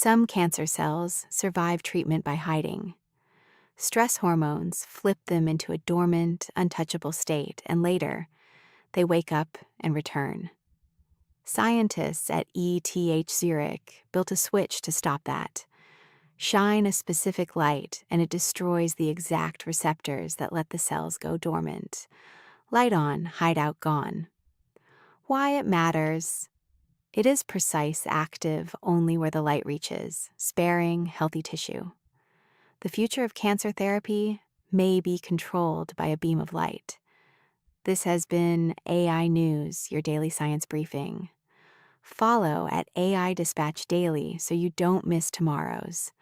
Some cancer cells survive treatment by hiding. Stress hormones flip them into a dormant, untouchable state, and later, they wake up and return. Scientists at ETH Zurich built a switch to stop that. Shine a specific light, and it destroys the exact receptors that let the cells go dormant. Light on, hideout gone. Why it matters? It is precise, active only where the light reaches, sparing healthy tissue. The future of cancer therapy may be controlled by a beam of light. This has been AI News, your daily science briefing. Follow at AI Dispatch Daily so you don't miss tomorrow's.